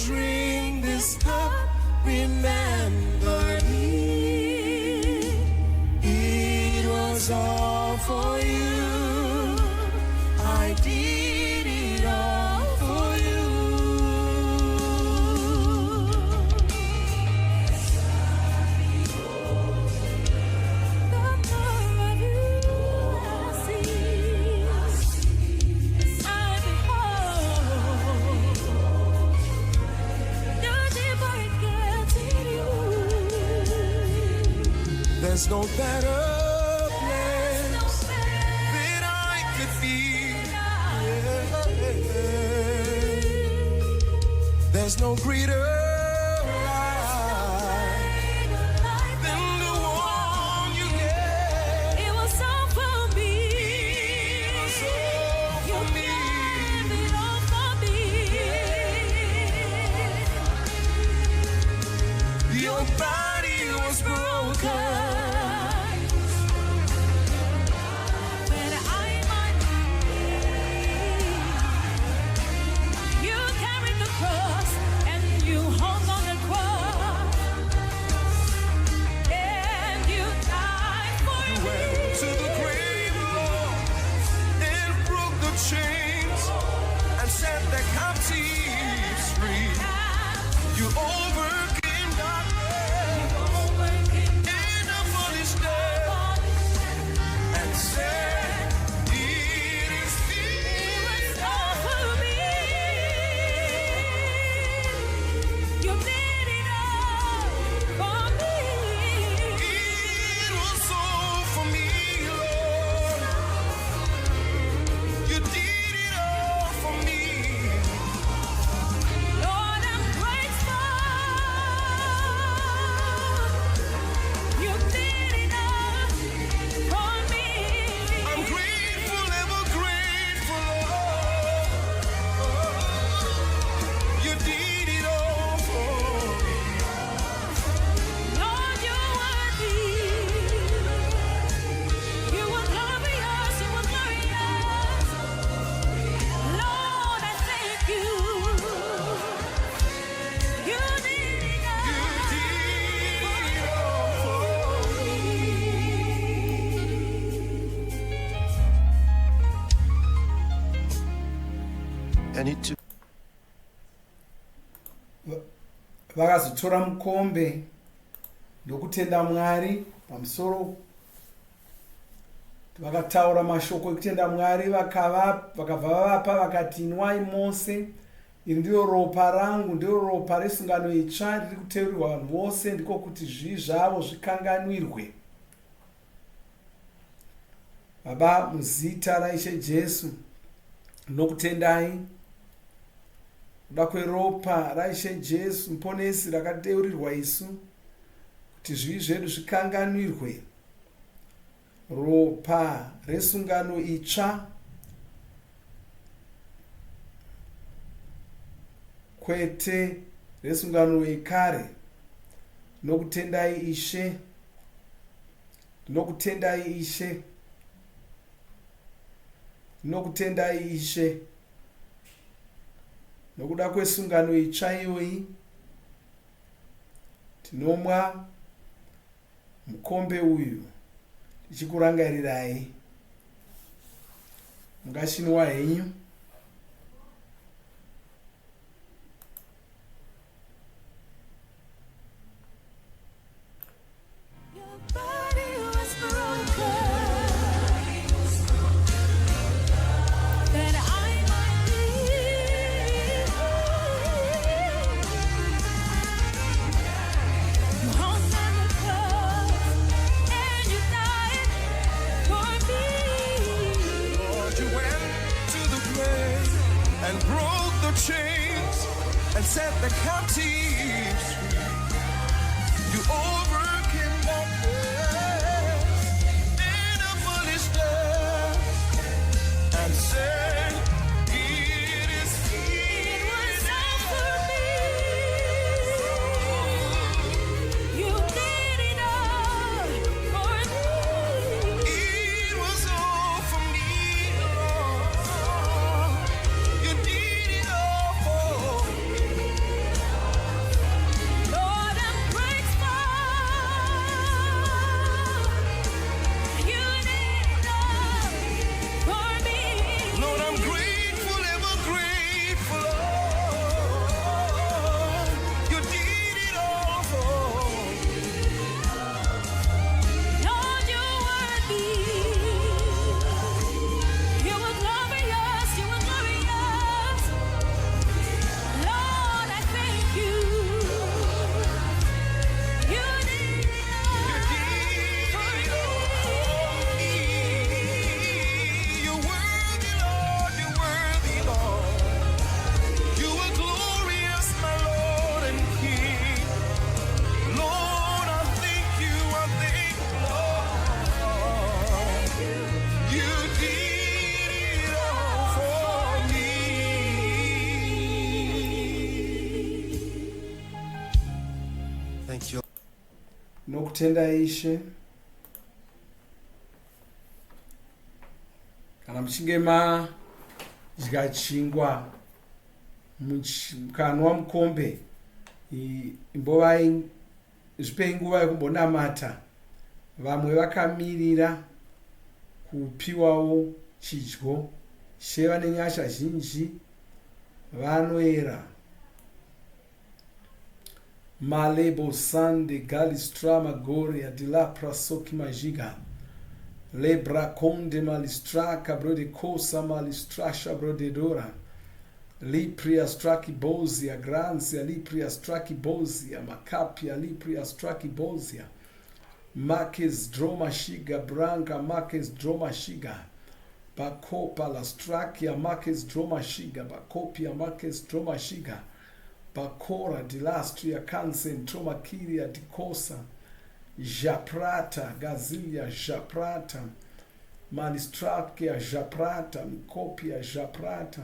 Drink this cup, remember me. It was all for you. I did it all for you. The more of you I see, I behold. There's no better place that I could be. There's no greater life than the one you gave. It was all for me. It was all for me. You gave it all for me. Your body was broken. You carried the cross and you and he took vakazotora mukombe ndokutenda Mwari pamusoro, vakataura mashoko ekutenda Mwari, vakabva vavapa vakati, inwai mose, iri ndiro ropa rangu, ndiro ropa resungano itsva riri kuteurirwa vanhu vose, ndiko kuti zvivi zvavo zvikanganwirwe. Baba, muzita raIshe Jesu ndinokutendai kuda kweropa raIshe Jesu muponesi rakateurirwa isu kuti zvivi zvedu zvikanganwirwe, ropa resungano itsva, kwete resungano yekare. Ndinokutendai Ishe, ndinokutendai Ishe, ndinokutendai Ishe, nokuda kwesungano itsva iyoyi tinomwa mukombe uyu tichikurangarirai. Mungashinwa henyu. Your body was broken, that I might live. You hung on the cross, and you died for me. Lord, you went to the grave and broke the chains and set the captives free. You overcame darkness and abolished death and said, it is It was all for me. You did it all for me. It was all for me, Lord. You did it all for me. Lord, I'm grateful. You did it all for me. Lord, I'm grateful, ever grateful. Lord. You did it all for me. Lord, you're worthy. You were glorious. You were glorious. Lord, I thank you. You did it all for me. You're worthy, Lord, you're worthy, Lord. You are glorious, my Lord and King. Lord, I thank you, Lord. You did it all for me. Thank you. Ndinokutendai Ishe. Kana muchinge madya chingwa, mukanwa mukombe, imbovai zvipei nguva yekumbonamata. Vamwe vakamirira kupiwawo chidyo, sheva nenyasha zhinji vanoera. Malebo sande galistra magoria di la prasoki magiga. Lebra conde malistra cabrode cosa malistrasha brodedora. Lipria straki bozia granzia, lipria straki bozia, macapia lipria straki bozia. Makes droma shiga branca, makes droma shiga. Bacopa la strakia, makes droma shiga, bacopia, makes droma shiga. Bacora dilastria cansen tromakiria di cosa. Japrata, gazilia, japrata, malistrakia, japrata, copia, japrata,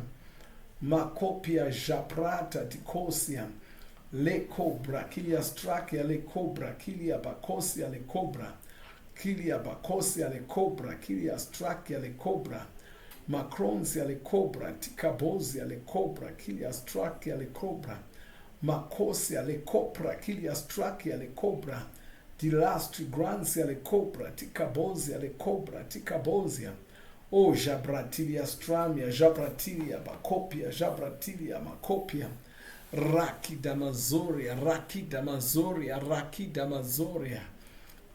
macopia, japrata, dicosia, le cobra, kilia strakia, le cobra, kilia bacosia, le cobra, kilia bacosia, le cobra, kilia strakia, le cobra, macronsia, le cobra, ticabosia, le cobra, kilia strakia, le cobra, macosia, le copra, kilia strakia, le cobra, dilastri gransia le cobra, ticabozia le cobra, ticabozia, o jabratilia stramia, jabratilia bakopia, jabratilia makopia, rakida mazoria, rakida mazoria, rakida mazoria.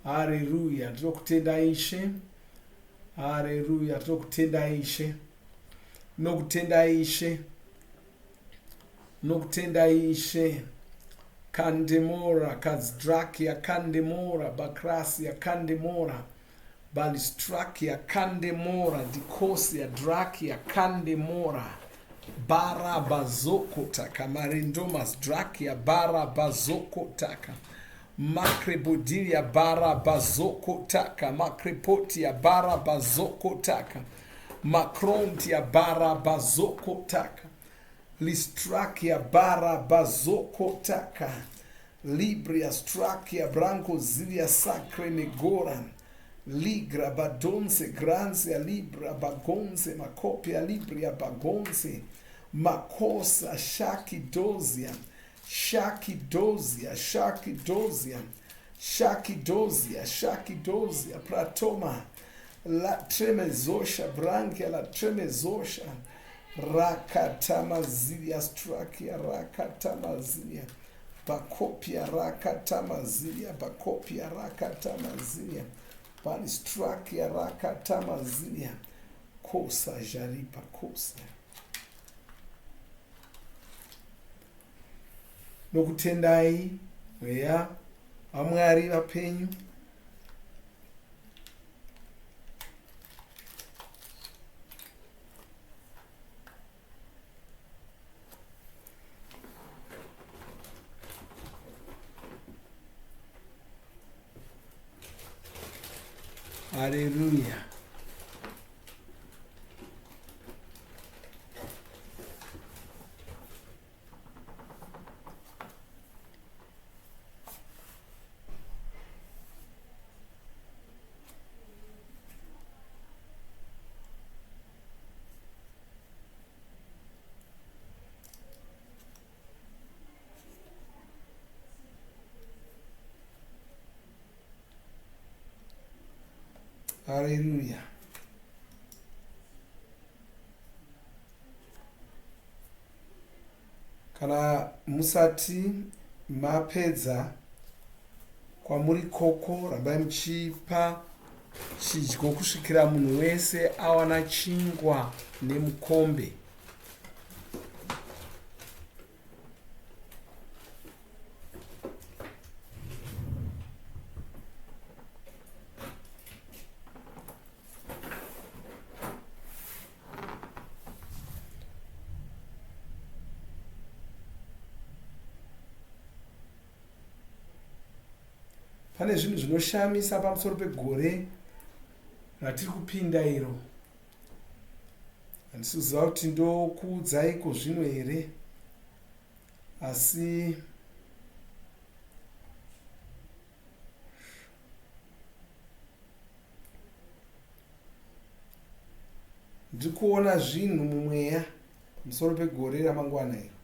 Haleluya, tinokutenda Ishe. Haleluya, tinokutenda Ishe. Nokutenda Ishe. Nokutenda Ishe. Kandemora, kazdrakia, kandemora, bakrasia, kandemora, balistrakia, kandemora, dikosia, drakia, kandemora, bara bazoko taka, marindomas, drakia, bara bazoko taka, makrebodia, bara bazoko taka, makrepotia, bara bazoko taka, makrontia, bara bazoko taka, listrakia bara bazoko taka, libria strakia branco zilia sacre negora, ligra badonze granzia libra bagonze makopia libria bagonze makosa shaki dozia, shaki dozia, shaki dozia, shaki dozia, shaki dozia, pratoma la tremezosha branchia la tremezosha, rakatamazilia strakia, rakatamazilia bakopia, rakatamazilia bakopia, rakatamazilia balistrakia, rakatamazilia kosa jaripa kosa. Nokutendai weya amwari vapenyu. Haleluya. Haleluya. Kana musati mapedza kwamuri koko, rambai muchipa chidyo kusvikira munhu wese awana chingwa nemukombe. Pane zvinhu zvinoshamisa pamusoro pegore ratiri kupinda iro. Handisi kuziva kuti ndokuudzaiko zvino here, asi ndiri kuona zvinhu mumweya musoro pegore ramangwana iri.